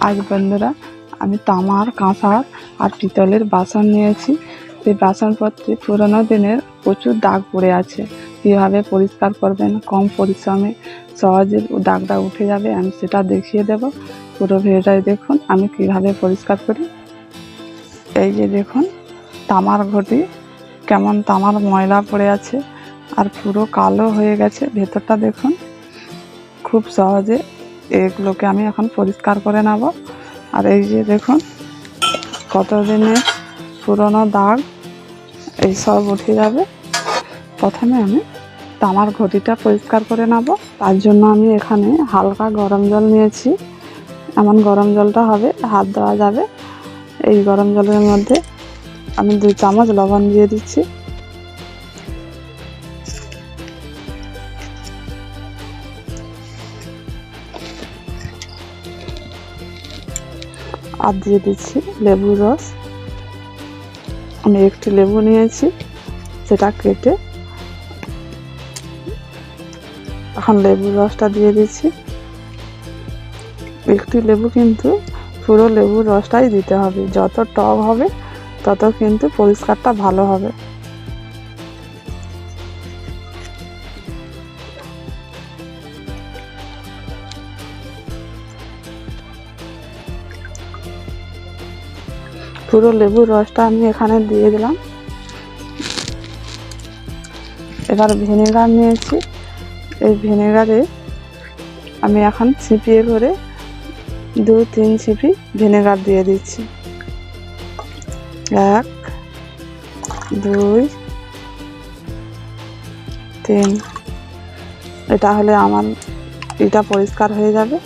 আজ বন্ধুরা আমি তামার, কাঁসার আর পিতলের বাসন নিয়েছি। সেই বাসনপত্রে পুরোনো দিনের প্রচুর দাগ পড়ে আছে। কীভাবে পরিষ্কার করবেন কম পরিশ্রমে সহজে দাগটা উঠে যাবে, আমি সেটা দেখিয়ে দেব। পুরো ভিডিওটাই দেখুন আমি কিভাবে পরিষ্কার করি। এই যে দেখুন তামার ঘটি, কেমন তামার ময়লা পড়ে আছে আর পুরো কালো হয়ে গেছে। ভেতরটা দেখুন, খুব সহজে এগুলোকে আমি এখন পরিষ্কার করে নেব। আর এই যে দেখুন কতদিনের পুরনো দাগ, এই সব উঠে যাবে। প্রথমে আমি তামার ঘটিটা পরিষ্কার করে নেব। তার জন্য আমি এখানে হালকা গরম জল নিয়েছি। এমন গরম জলটা হবে হাত দেওয়া যাবে। এই গরম জলের মধ্যে আমি 2 চামচ লবণ দিয়ে দিচ্ছি। আর দিয়ে দিচ্ছি লেবুর রস। আমি একটি লেবু নিয়েছি, সেটা কেটে এখন লেবুর রসটা দিয়ে দিচ্ছি। একটি লেবু কিন্তু পুরো লেবুর রসটাই দিতে হবে। যত টক হবে তত কিন্তু পরিষ্কারটা ভালো হবে। পুরো লেবুর রসটা আমি এখানে দিয়ে দিলাম। এবার ভিনেগার নিয়েছি। এই ভিনেগারে আমি এখন ছিপিয়ে করে 2-3 ছিপি ভিনেগার দিয়ে দিচ্ছি। 1, 2, 3। এটা হলে আমার এটা পরিষ্কার হয়ে যাবে।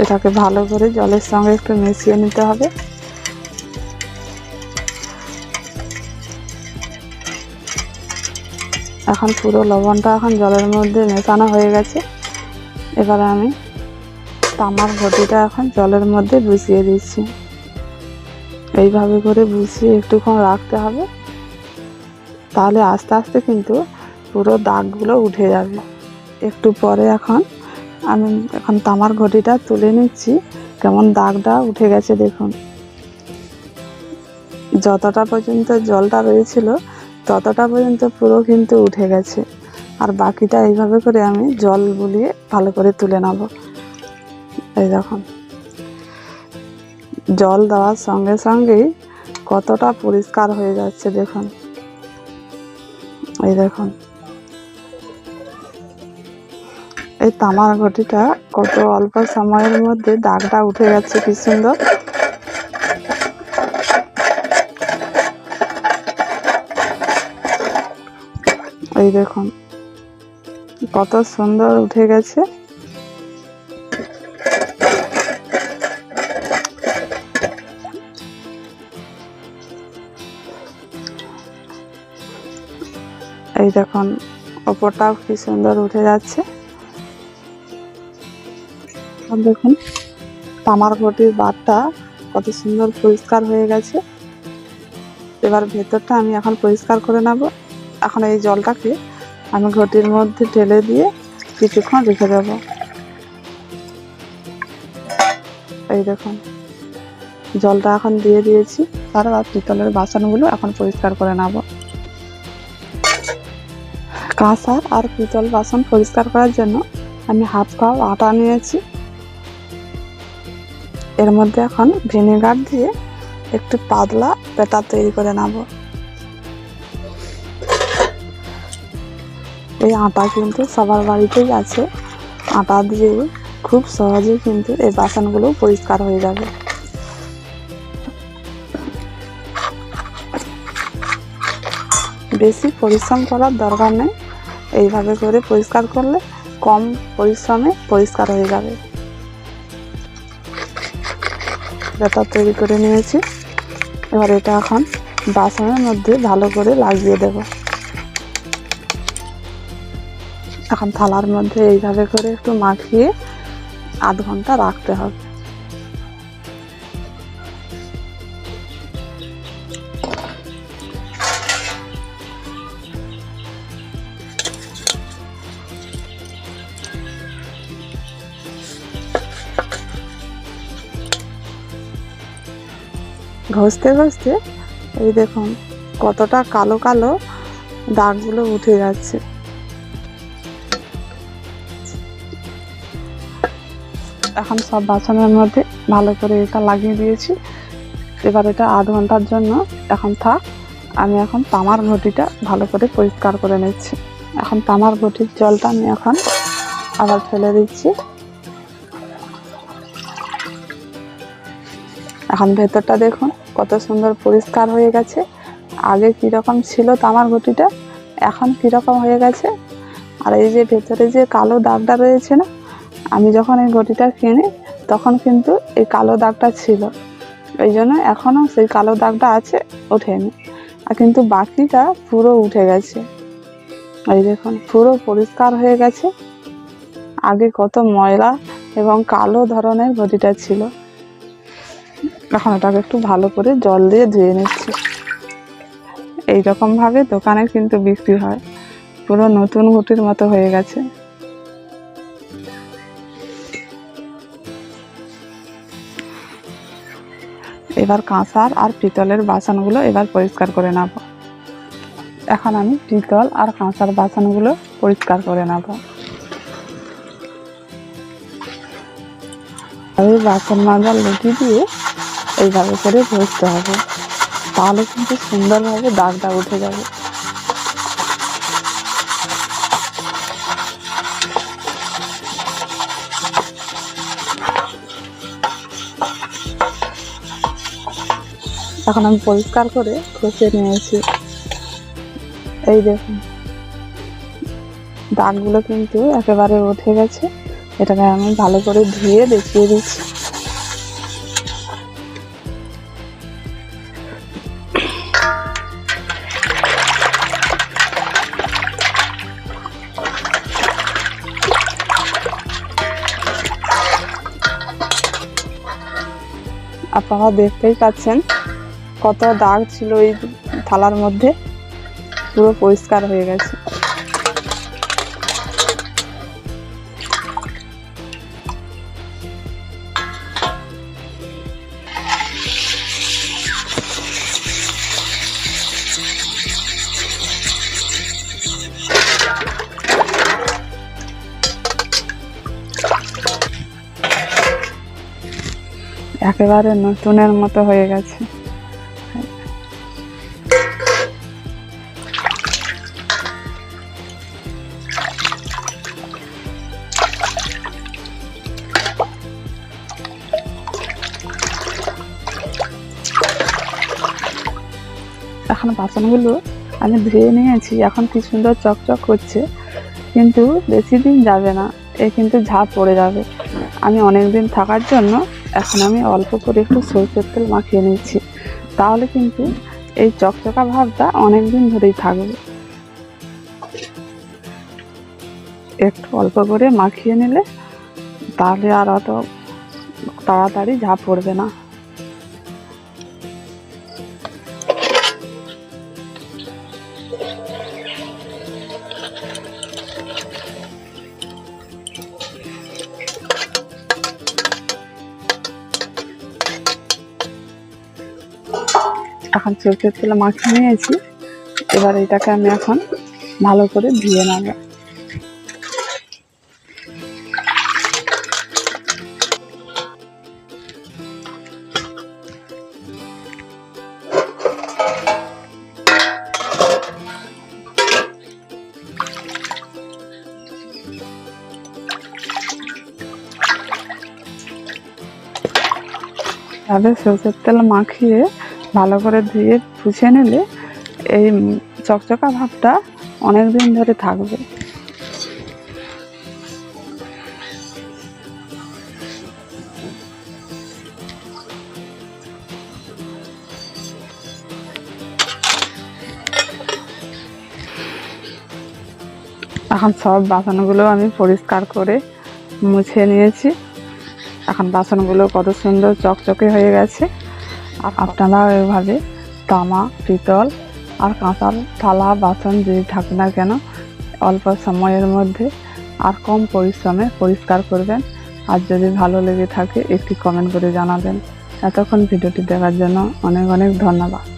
এটাকে ভালো করে জলের সঙ্গে একটু মিশিয়ে নিতে হবে। এখন পুরো লবণটা এখন জলের মধ্যে মেশানো হয়ে গেছে। এবারে আমি তামার ঘটিটা এখন জলের মধ্যে বসিয়ে দিচ্ছি। এইভাবে করে বসিয়ে একটুক্ষণ রাখতে হবে, তাহলে আস্তে আস্তে কিন্তু পুরো দাগগুলো উঠে যাবে। একটু পরে আমি তামার ঘটিটা তুলে নিচ্ছি। কেমন দাগটা উঠে গেছে দেখুন। যতটা পর্যন্ত জলটা রয়েছিল ততটা পর্যন্ত পুরো কিন্তু উঠে গেছে। আর বাকিটা এইভাবে করে আমি জল বুলিয়ে ভালো করে তুলে নেব। এই দেখুন জল দেওয়ার সঙ্গে সঙ্গেই কতটা পরিষ্কার হয়ে যাচ্ছে দেখুন। এই দেখুন এই তামার ঘটিটা কত অল্প সময়ের মধ্যে দাগটা উঠে গেছে, কি সুন্দর। এই দেখুন কত সুন্দর উঠে গেছে। এই দেখুন ওপরটাও কি সুন্দর উঠে যাচ্ছে। দেখুন তামার ঘটির বারটা কত সুন্দর পরিষ্কার হয়ে গেছে। এবার ভেতরটা আমি এখন পরিষ্কার করে নেব। এখন এই জলটাকে আমি ঘটির মধ্যে ঢেলে দিয়ে কিছুক্ষণ রেখে দেব। এই দেখুন জলটা এখন দিয়ে দিয়েছি। তারপর পিতলের বাসনগুলো এখন পরিষ্কার করে নেব। কাঁসার আর পিতল বাসন পরিষ্কার করার জন্য আমি 1/2 কাপ আটা নিয়েছি। এর মধ্যে এখন ভিনেগার দিয়ে একটু পাতলা ব্যাটার তৈরি করে নেব। এই আটা কিন্তু সবার বাড়িতেই আছে। আটা দিয়ে খুব সহজে কিন্তু এই বাসনগুলো পরিষ্কার হয়ে যাবে। বেশি পরিশ্রম করার দরকার নেই। এইভাবে করে পরিষ্কার করলে কম পরিশ্রমে পরিষ্কার হয়ে যাবে। ব্যাটার তৈরি করে নিয়েছি। এবার এটা এখন বাসনের মধ্যে ভালো করে লাগিয়ে দেব। এখন থালার মধ্যে এইভাবে করে একটু মাখিয়ে আধ ঘন্টা রাখতে হবে। ঘষতে ঘষতে এই দেখুন কতটা কালো কালো দাগগুলো উঠে যাচ্ছে। এখন সব বাসনের মধ্যে ভালো করে এটা লাগিয়ে দিয়েছি। এবার এটা আধ ঘন্টার জন্য এখন থাক। আমি এখন তামার ঘটিটা ভালো করে পরিষ্কার করে নিচ্ছি। এখন তামার ঘটির জলটা আমি এখন আবার ফেলে দিচ্ছি। এখন ভেতরটা দেখুন কত সুন্দর পরিষ্কার হয়ে গেছে। আগে কীরকম ছিল তামার ঘটিটা, এখন কীরকম হয়ে গেছে। আর এই যে ভেতরে যে কালো দাগটা রয়েছে না, আমি যখন এই ঘটিটা কিনি তখন কিন্তু এই কালো দাগটা ছিল, এই জন্য এখনও সেই কালো দাগটা আছে, ওঠেনি। আর কিন্তু বাকিটা পুরো উঠে গেছে। এই দেখুন পুরো পরিষ্কার হয়ে গেছে। আগে কত ময়লা এবং কালো ধরনের ঘটিটা ছিল। এখন এটাকে একটু ভালো করে জল দিয়ে ধুয়ে নিচ্ছি। এইরকমভাবে দোকানে কিন্তু বিক্রি হয়, পুরো নতুন ঘটির মতো হয়ে গেছে। এবার কাঁসার আর পিতলের বাসনগুলো এবার পরিষ্কার করে নেব। এখন আমি পিতল আর কাঁসার বাসনগুলো পরিষ্কার করে নেব। এই বাসন মাজার লুটি দিয়ে এইভাবে করে ঘষতে হবে, তাহলে কিন্তু সুন্দরভাবে দাগটা উঠে যাবে। এখন আমি পরিষ্কার করে ঘষে নিয়েছি। এই দেখুন দাগগুলো কিন্তু একেবারে উঠে গেছে। এটাকে আমি ভালো করে ধুয়ে দেখিয়ে দিচ্ছি। আপনারা দেখতেই পাচ্ছেন কত দাগ ছিল এই থালার মধ্যে, পুরো পরিষ্কার হয়ে গেছে। একেবারে নতুনের মতো হয়ে গেছে। এখন বাসনগুলো আমি ধুয়ে নিয়েছি, এখন কি সুন্দর চকচক করছে, কিন্তু বেশি দিন যাবে না, এ কিন্তু ঝাঁপ পড়ে যাবে। আমি অনেক দিন থাকার জন্য এখন আমি অল্প করে একটু সরষের তেল মাখিয়ে নিচ্ছি, তাহলে কিন্তু এই চকচকা ভাবটা অনেক দিন ধরেই থাকবে। একটু অল্প করে মাখিয়ে নিলে তাহলে আর অত তাড়াতাড়ি ঝাঁপ পড়বে না। এখন সরষের তেল মাখিয়ে নিয়েছি, এবার এটাকে আমি এখন ভালো করে ধুয়ে নেব। এভাবে সরষের তেল মাখিয়ে ভালো করে ধুয়ে পুছে নিলে এই চকচকা ভাবটা অনেক দিন ধরে থাকবে। এখন সব বাসনগুলো আমি পরিষ্কার করে মুছে নিয়েছি। এখন বাসনগুলো কত সুন্দর চকচকে হয়ে গেছে। আর আপনারা এভাবে তামা, পিতল আর কাঁসার থালা বাসন যে থাকে না কেন অল্প সময়ের মধ্যে আর কম পরিশ্রমে পরিষ্কার করবেন। আর যদি ভালো লেগে থাকে একটি কমেন্ট করে জানাবেন। এতক্ষণ ভিডিওটি দেখার জন্য অনেক অনেক ধন্যবাদ।